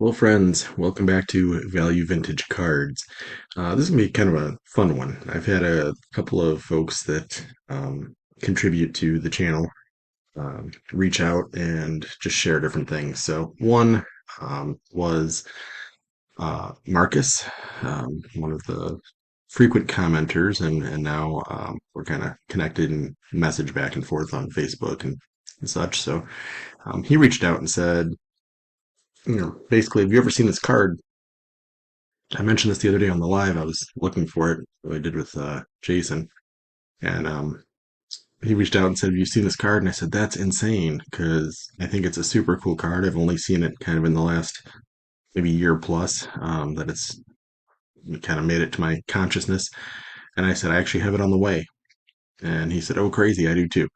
Hello, friends. Welcome back to Value Vintage Cards. This is going to be kind of a fun one. I've had a couple of folks that contribute to the channel reach out and just share different things. So, one was Marcus, one of the frequent commenters, and now we're kind of connected and message back and forth on Facebook and such. So, he reached out and said, basically, have you ever seen this card? I mentioned this the other day on the live. I was looking for it, what I did with Jason, and he reached out and said, "Have you seen this card?" And I said, "That's insane because I think it's a super cool card. I've only seen it kind of in the last maybe year plus that it's kind of made it to my consciousness." And I said, "I actually have it on the way." And he said, "Oh, crazy! I do too."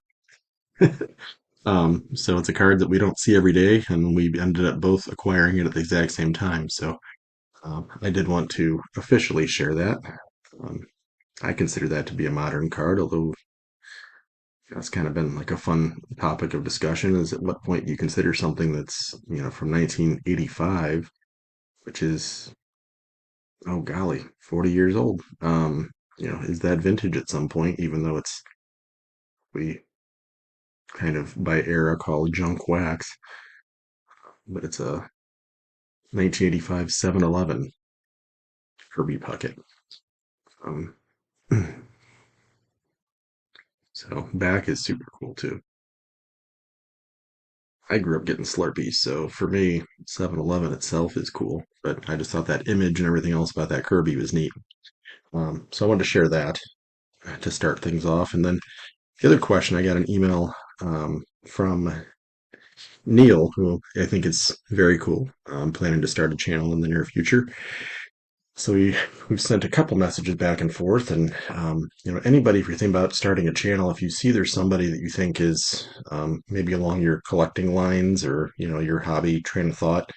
So it's a card that we don't see every day, and we ended up both acquiring it at the exact same time. So I did want to officially share that. Um, I consider that to be a modern card, although that's kind of been like a fun topic of discussion is at what point you consider something that's, from 1985, which is, oh golly, 40 years old. Is that vintage at some point, even though it's, we kind of by era call junk wax, but it's a 1985 7-Eleven Kirby Puckett. Um, so back is super cool too. I grew up getting Slurpees, so for me, 7-Eleven itself is cool. But I just thought that image and everything else about that Kirby was neat. So I wanted to share that to start things off. And then the other question, I got an email from Neil, who I think is very cool. I'm planning to start a channel in the near future. So we've sent a couple messages back and forth, and anybody, if you're thinking about starting a channel, if you see there's somebody that you think is maybe along your collecting lines or your hobby train of thought,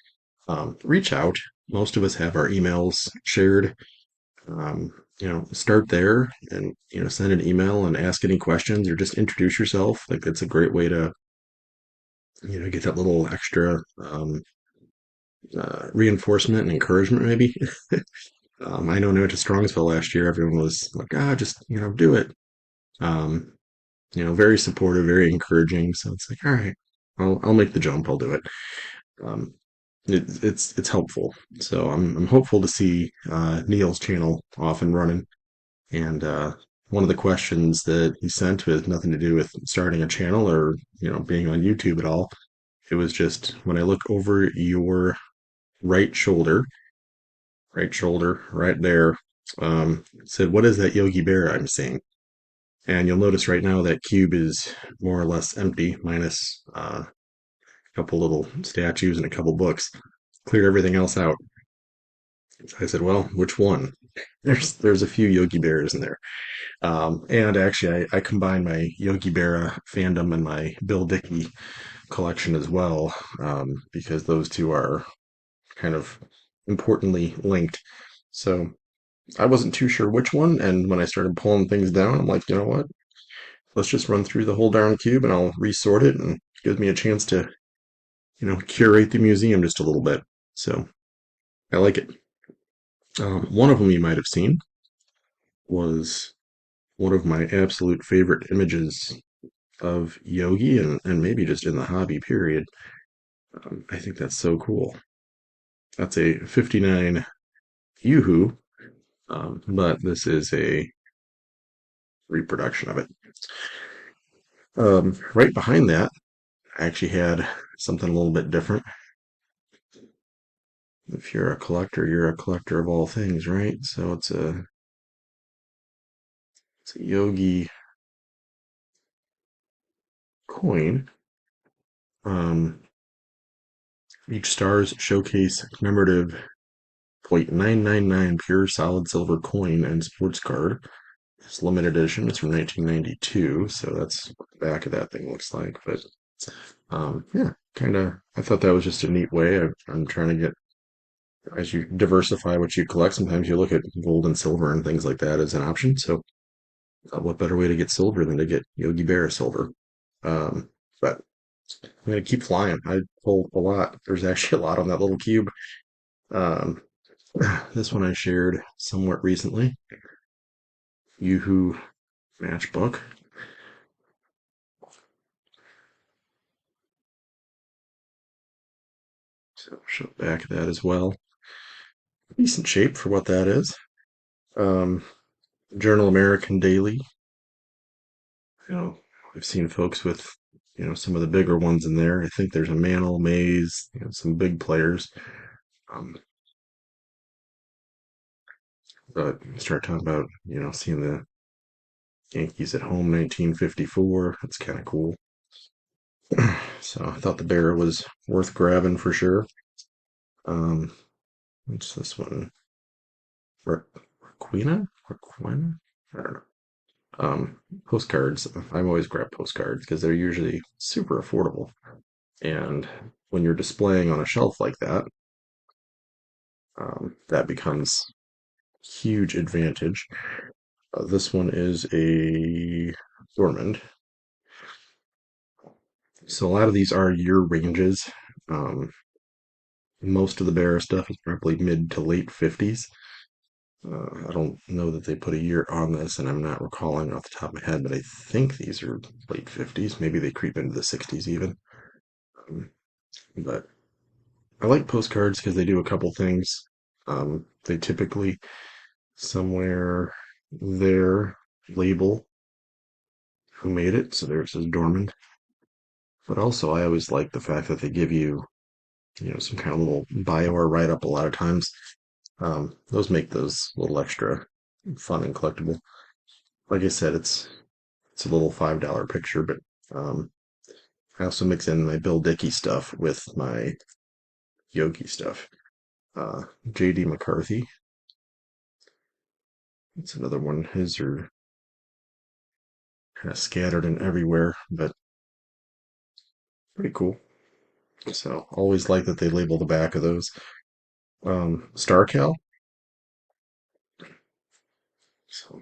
reach out. Most of us have our emails shared. Start there and send an email and ask any questions or just introduce yourself. Like that's a great way to get that little extra reinforcement and encouragement, maybe. I know when I went to Strongsville last year, everyone was like, just, do it. Um, very supportive, very encouraging. So it's like, all right, I'll make the jump. I'll do it. Um, it's helpful. So I'm hopeful to see Neil's channel off and running. And one of the questions that he sent has nothing to do with starting a channel or being on YouTube at all. It was just when I look over your right shoulder, right there. Said, "What is that Yogi Berra I'm seeing?" And you'll notice right now that cube is more or less empty, minus a couple little statues and a couple books. Cleared everything else out. So I said, "Well, which one?" There's a few Yogi Berras in there. And actually, I combined my Yogi Berra fandom and my Bill Dickey collection as well, because those two are kind of importantly linked. So I wasn't too sure which one, and when I started pulling things down, I'm like, you know what? Let's just run through the whole darn cube, and I'll resort it, and it gives me a chance to, curate the museum just a little bit. So I like it. One of them you might have seen was one of my absolute favorite images of Yogi and maybe just in the hobby period. I think that's so cool. That's a 59 Yoo-hoo, but this is a reproduction of it. Right behind that, I actually had something a little bit different. If you're a collector of all things, right? So it's a Yogi coin. Um, each star's showcase commemorative 0.999 pure solid silver coin and sports card. It's limited edition. It's from 1992, so that's what the back of that thing looks like. But yeah, kind of. I thought that was just a neat way. I'm trying to get as you diversify what you collect. Sometimes you look at gold and silver and things like that as an option. So what better way to get silver than to get Yogi Berra silver? Um, but I'm gonna keep flying. I pulled a lot. There's actually a lot on that little cube. Um, this one I shared somewhat recently. Yoo-hoo matchbook. So show back of that as well. Decent shape for what that is. Um, Journal American Daily. You know, I've seen folks with some of the bigger ones in there. I think there's a Mantle, Mays, some big players. Um, but you start talking about seeing the Yankees at home 1954. That's kind of cool. So I thought the bear was worth grabbing for sure. Um, what's this one? Raquina? Raquina? I don't know. Postcards. I've always grabbed postcards because they're usually super affordable. And when you're displaying on a shelf like that, that becomes huge advantage. This one is a Dormond. So a lot of these are year ranges. Um, most of the Bear stuff is probably mid to late 50s. I don't know that they put a year on this, and I'm not recalling off the top of my head, but I think these are late 50s. Maybe they creep into the 60s even. Um, but I like postcards because they do a couple things. They typically somewhere there label who made it, so there it says Dormant. But also, I always like the fact that they give you, some kind of little bio or write up a lot of times. Those make those a little extra fun and collectible. Like I said, it's a little $5 picture, but um, I also mix in my Bill Dickey stuff with my Yogi stuff. J.D. McCarthy, that's another one. His are kind of scattered in everywhere, but pretty cool. So always like that they label the back of those. StarCal, so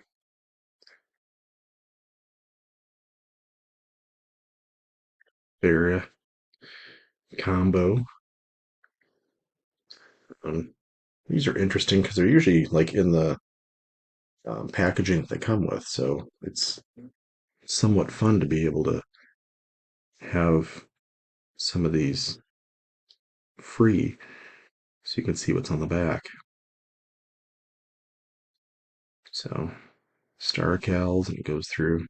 area combo. Um, these are interesting because they're usually like in the packaging that they come with, so it's somewhat fun to be able to have some of these free so you can see what's on the back. So StarCals, and it goes through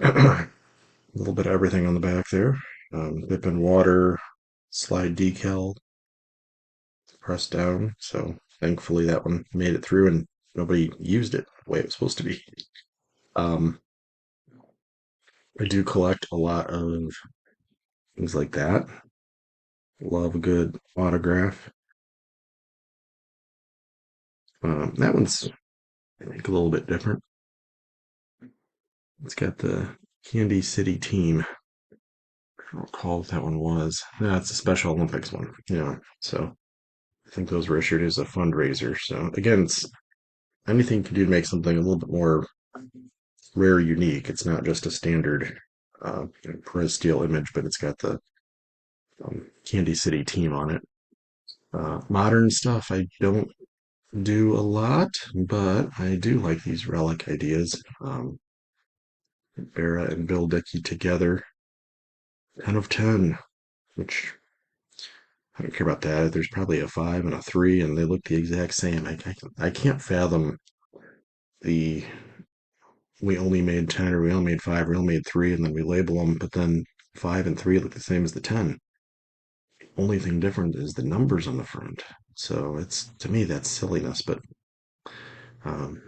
a little bit of everything on the back there. Dip in water, slide decal, press down. So thankfully that one made it through and nobody used it the way it was supposed to be. Um, I do collect a lot of things like that. Love a good autograph. That one's, I think, a little bit different. It's got the Candy City team. I don't recall what that one was. Yeah, it's a Special Olympics one. Yeah, so I think those were issued as a fundraiser. So again, it's anything you can do to make something a little bit more rare, unique. It's not just a standard Perez steel image, but it's got the Candy City team on it. Modern stuff, I don't do a lot, but I do like these relic ideas. Berra and Bill Dickey together, 10 of 10, which I don't care about that. There's probably a 5 and a 3, and they look the exact same. I can't fathom the we only made 10 or we only made 5 or we only made 3, and then we label them, but then 5 and 3 look the same as the 10. Only thing different is the numbers on the front. So it's to me that's silliness, but um,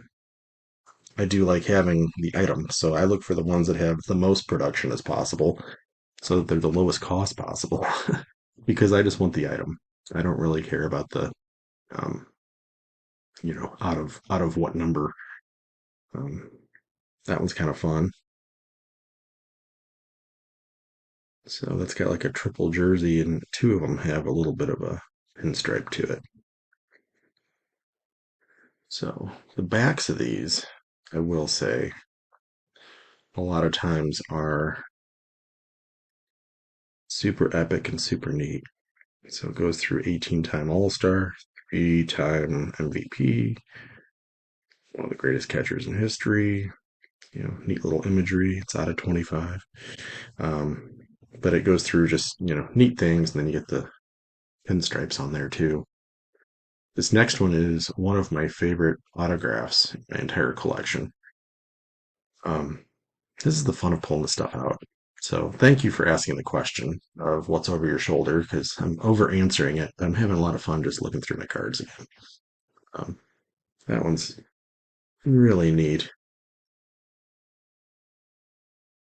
I do like having the item. So I look for the ones that have the most production as possible, so that they're the lowest cost possible, because I just want the item. I don't really care about the um, out of what number. Um, that one's kind of fun. So that's got like a triple jersey, and two of them have a little bit of a pinstripe to it. So the backs of these, I will say, a lot of times are Super epic and super neat. So it goes through 18-time All-Star, 3-time MVP, one of the greatest catchers in history. Neat little imagery. It's out of 25. Um, but it goes through just, neat things, and then you get the pinstripes on there too. This next one is one of my favorite autographs in my entire collection. Um, this is the fun of pulling the stuff out. So thank you for asking the question of what's over your shoulder, because I'm over answering it. But I'm having a lot of fun just looking through my cards again. Um, that one's really neat.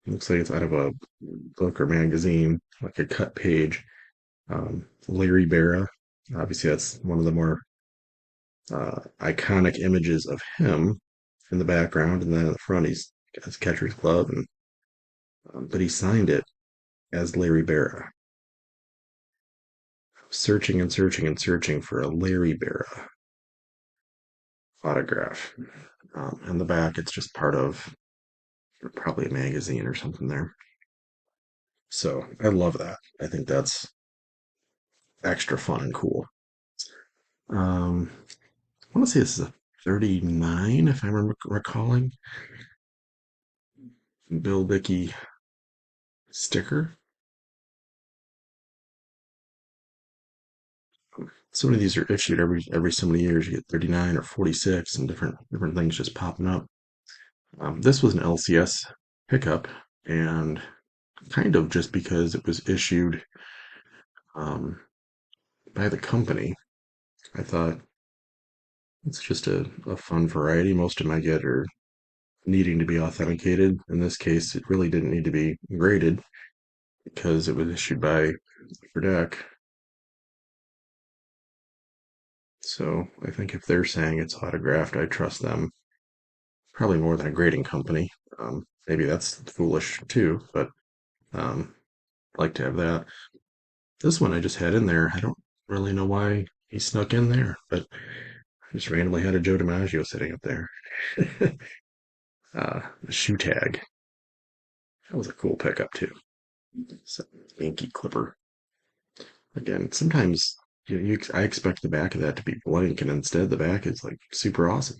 Looks like it's out of a book or magazine, like a cut page. Larry Berra. Obviously, that's one of the more iconic images of him in the background, and then in the front, he's got his catcher's glove, and but he signed it as Larry Berra. Searching and searching and searching for a Larry Berra autograph. In the back, it's just part of probably a magazine or something there. So I love that. I think that's extra fun and cool. Um, I want to say this is a 39, if I'm recalling. Bill Dickey sticker. So many of these are issued every so many years. You get 39 or 46, and different things just popping up. This was an LCS pickup, and kind of just because it was issued um, by the company, I thought it's just a fun variety. Most of them I get are needing to be authenticated. In this case, it really didn't need to be graded because it was issued by Deck. So I think if they're saying it's autographed, I trust them probably more than a grading company. Maybe that's foolish too, but I like to have that. This one I just had in there. I don't really know why he snuck in there, but I just randomly had a Joe DiMaggio sitting up there. The shoe tag. That was a cool pickup too. So, Yankee Clipper. Again, sometimes I expect the back of that to be blank, and instead the back is like super awesome.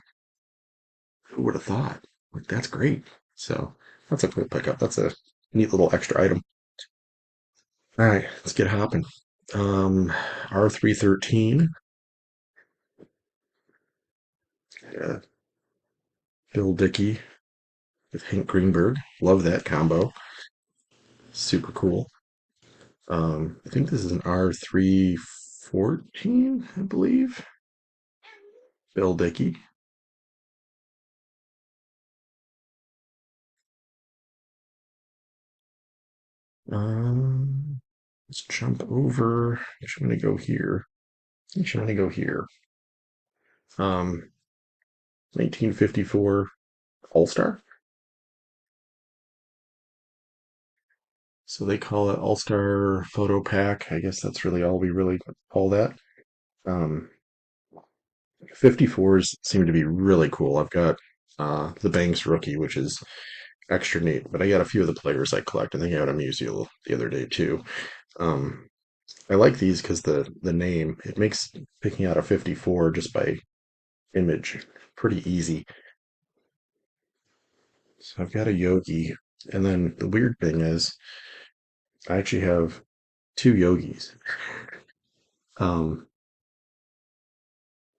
Who would have thought? Like that's great. So that's a cool pickup. That's a neat little extra item. All right, let's get hopping. R313. Yeah, Bill Dickey with Hank Greenberg. Love that combo. Super cool. I think this is an R314, I believe. Bill Dickey. Um, let's jump over. Actually, I'm gonna go here. Actually, I'm gonna go here. Um, 1954 All Star. So they call it All Star Photo Pack. I guess that's really all we really call that. Um, 54s seem to be really cool. I've got the Banks rookie, which is extra neat, but I got a few of the players I collect. I think I got a Musial the other day too. Um, I like these because the name it makes picking out a 54 just by image pretty easy. So I've got a Yogi, and then the weird thing is I actually have two Yogis. Um,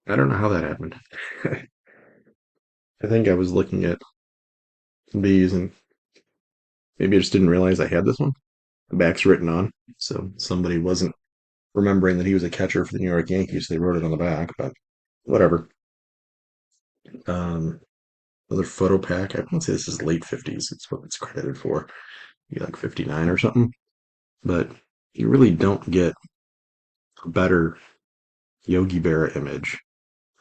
I don't know how that happened. I think I was looking at these and maybe I just didn't realize I had this one. The back's written on, so somebody wasn't remembering that he was a catcher for the New York Yankees. They wrote it on the back, but whatever. Um, Another photo pack. I won't say this is late 50s. It's what it's credited for. Maybe like 59 or something. But you really don't get a better Yogi Berra image.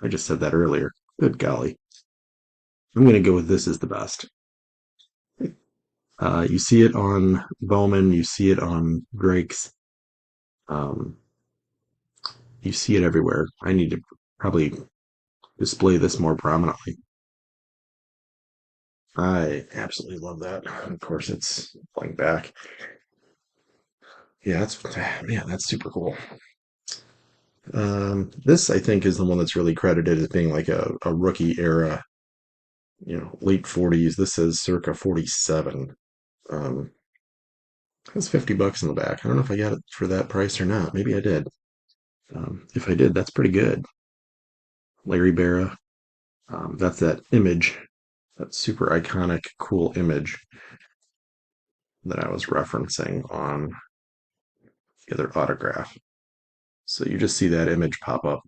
I just said that earlier. Good golly. I'm going to go with this is the best. You see it on Bowman. You see it on Drake's. Um, you see it everywhere. I need to probably display this more prominently. I absolutely love that. Of course, it's playing back. Yeah, that's man, that's super cool. This I think is the one that's really credited as being like a rookie era, late 40s. This says circa 47. Um, that's $50 in the back. I don't know if I got it for that price or not. Maybe I did. If I did, that's pretty good. Larry Berra. That's that image, that super iconic, cool image that I was referencing on the other autograph. So you just see that image pop up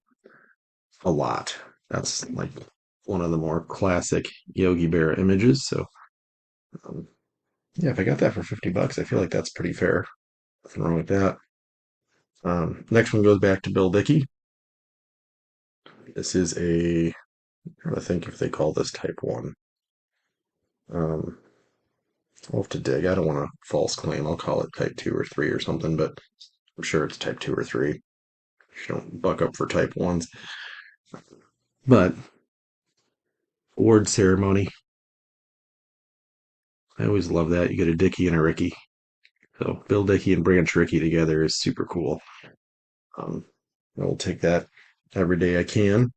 a lot. That's like one of the more classic Yogi Berra images. So um, yeah, if I got that for $50, I feel like that's pretty fair. Nothing wrong with that. Next one goes back to Bill Dickey. This is I'm trying to think if they call this type one. Um, I'll have to dig. I don't want to false claim. I'll call it type two or three or something, but I'm sure it's type two or three. You don't buck up for type ones. But award ceremony, I always love that. You get a Dickey and a Ricky. So Bill Dickey and Branch Rickey together is super cool. Um, I will take that every day I can.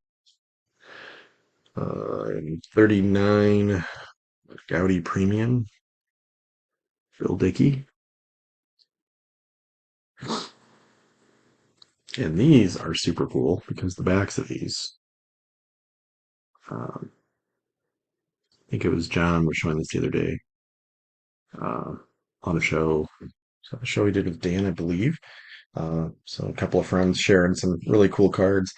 39 Gaudi Premium, Bill Dickey. And these are super cool because the backs of these, I think it was John was showing this the other day uh, on a show. So a show he did with Dan, I believe. So a couple of friends sharing some really cool cards.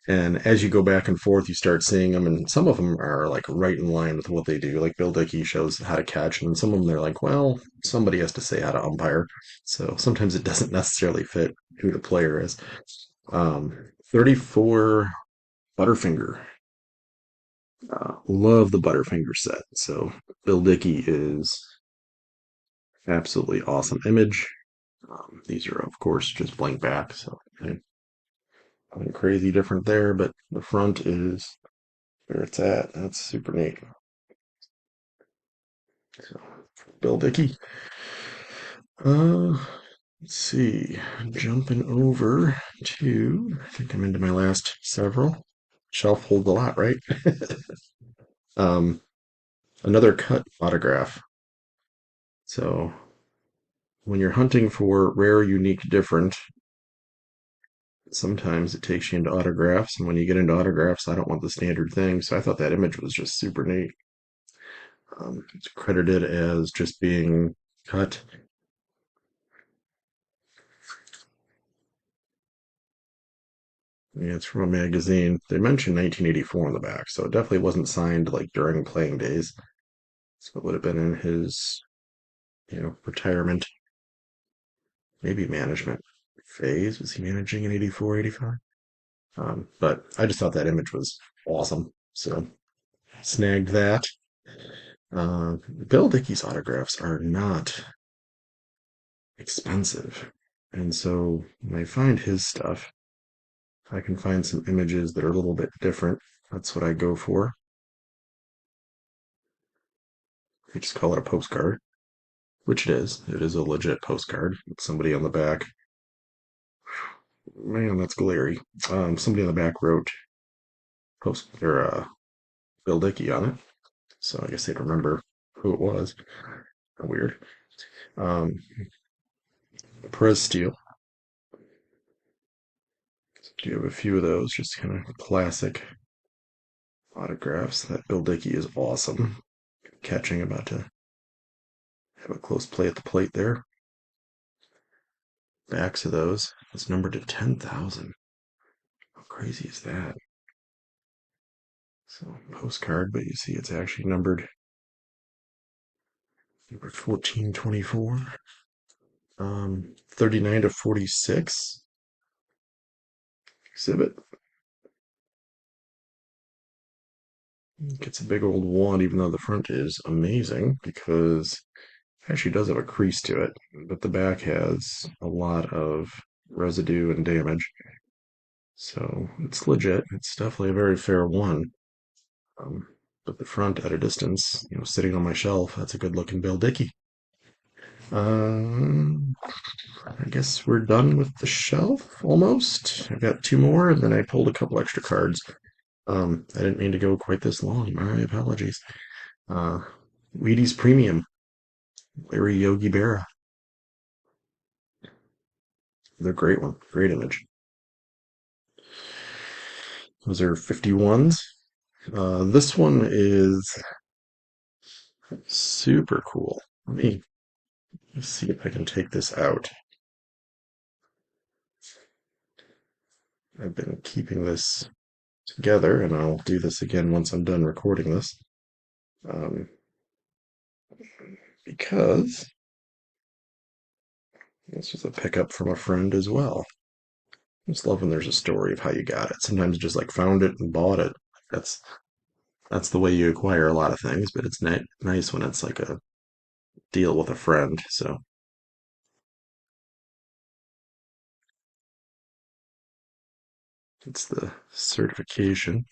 And as you go back and forth, you start seeing them, and some of them are like right in line with what they do. Like Bill Dickey shows how to catch, and some of them they're like, well, somebody has to say how to umpire. So sometimes it doesn't necessarily fit who the player is. 34 Butterfinger. Love the Butterfinger set. So Bill Dickey is absolutely awesome image. These are of course just blank back, so nothing crazy different there. But the front is where it's at. That's super neat. So Bill Dickey. Uh, let's see. Jumping over to, I think I'm into my last several. Shelf holds a lot, right? um, Another cut autograph. So when you're hunting for rare, unique, different, sometimes it takes you into autographs. And when you get into autographs, I don't want the standard thing. So I thought that image was just super neat. It's credited as just being cut. Yeah, it's from a magazine. They mentioned 1984 on the back, so it definitely wasn't signed like during playing days. So it would have been in his, retirement, maybe management phase. Was he managing in 84, 85? But I just thought that image was awesome. So snagged that. Bill Dickey's autographs are not expensive. And so when I find his stuff, I can find some images that are a little bit different. That's what I go for. I just call it a postcard, which it is. It is a legit postcard. Somebody on the back, man, that's glary. Somebody on the back wrote post or Bill Dickey on it, so I guess they'd remember who it was. Weird. Um, Perez Steel. Do you have a few of those? Just kind of classic autographs. That Bill Dickey is awesome. Catching, about to have a close play at the plate there. Backs of those. It's numbered to 10,000. How crazy is that? So postcard, but you see it's actually numbered 1424. 39 to 46 exhibit. Gets a big old wand, even though the front is amazing because it actually does have a crease to it, but the back has a lot of residue and damage. So it's legit. It's definitely a very fair one. But the front at a distance, sitting on my shelf, that's a good looking Bill Dickey. Um, I guess we're done with the shelf almost. I've got two more, and then I pulled a couple extra cards. I didn't mean to go quite this long. My apologies. Uh, Wheaties Premium, Larry Yogi Berra. They're a great one. Great image. Those are 51s. This one is super cool. Let's see if I can take this out. I've been keeping this together, and I'll do this again once I'm done recording this. Um, because this was a pickup from a friend as well. I just love when there's a story of how you got it. Sometimes just like found it and bought it. That's that's the way you acquire a lot of things, but it's nice when it's like a deal with a friend. So it's the certification.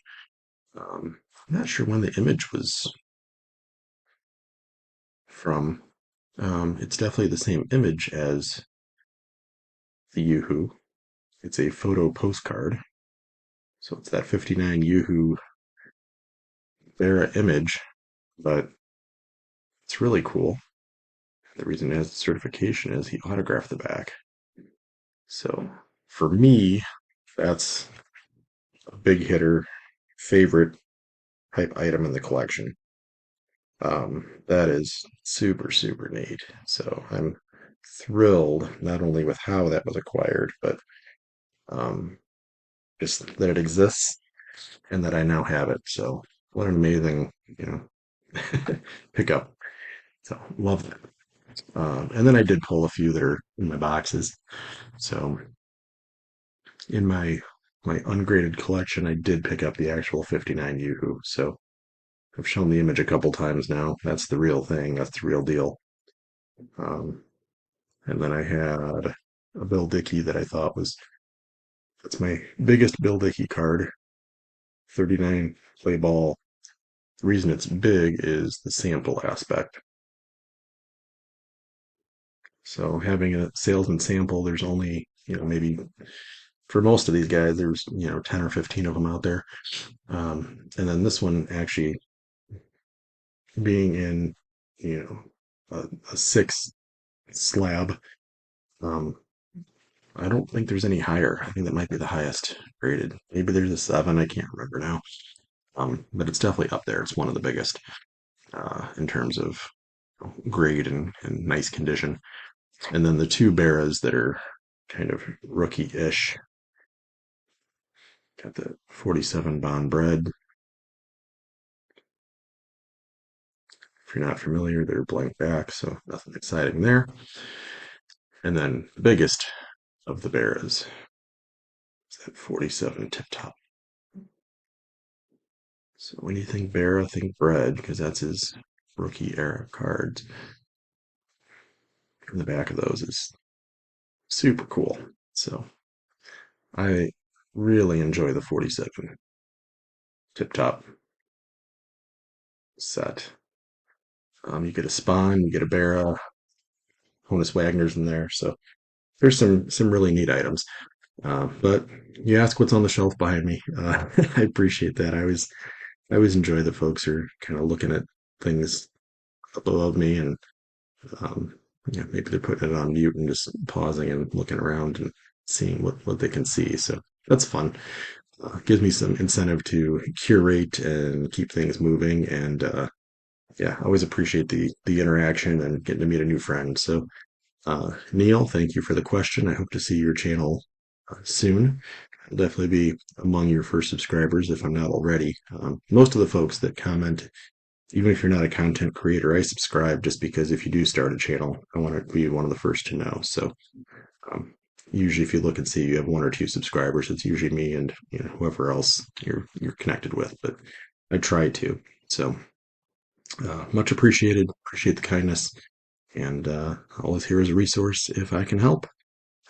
I'm not sure when the image was from. It's definitely the same image as the Yoo-Hoo. It's a photo postcard. So it's that 59 Yoo-Hoo Vera image, but it's really cool. The reason it has the certification is he autographed the back. So for me, that's a big hitter, favorite type item in the collection. That is super, super neat. So I'm thrilled not only with how that was acquired, but um, just that it exists and that I now have it. So what an amazing, pickup. So love that. And then I did pull a few that are in my boxes. So in my ungraded collection, I did pick up the actual 59 Yoo-Hoo. So I've shown the image a couple times now. That's the real thing. That's the real deal. Um, and then I had a Bill Dickey that I thought was that's my biggest Bill Dickey card. 39 play ball. The reason it's big is the sample aspect. So having a salesman sample, there's only, maybe for most of these guys, there's, 10 or 15 of them out there. And then this one actually being in, you a six slab. Um, I don't think there's any higher. I think that might be the highest rated. Maybe there's a seven. I can't remember now. But it's definitely up there. It's one of the biggest in terms of grade and nice condition. And then the two Barras that are kind of rookie-ish. Got the 47 Bond Bread. If you're not familiar, they're blank back, so nothing exciting there. And then the biggest of the Barras is that 47 Tip Top. So when you think Berra, think bread, because that's his rookie era cards. And the back of those is super cool. So I really enjoy the 47 Tip Top set. You get a Spawn, you get a Berra, Honus Wagner's in there. So there's some really neat items. But you ask what's on the shelf behind me. I appreciate that. I always enjoy the folks who are kind of looking at things up above me and um, maybe they're putting it on mute and just pausing and looking around and seeing what they can see. So that's fun. Gives me some incentive to curate and keep things moving. And yeah, I always appreciate the interaction and getting to meet a new friend. So Neil, thank you for the question. I hope to see your channel soon. I'll definitely be among your first subscribers if I'm not already. Most of the folks that comment, even if you're not a content creator, I subscribe just because if you do start a channel, I want to be one of the first to know. So um, usually, if you look and see you have one or two subscribers, it's usually me and whoever else you're connected with. But I try to. So much appreciated. Appreciate the kindness, and always here as a resource if I can help.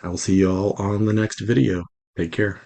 I will see you all on the next video. Take care.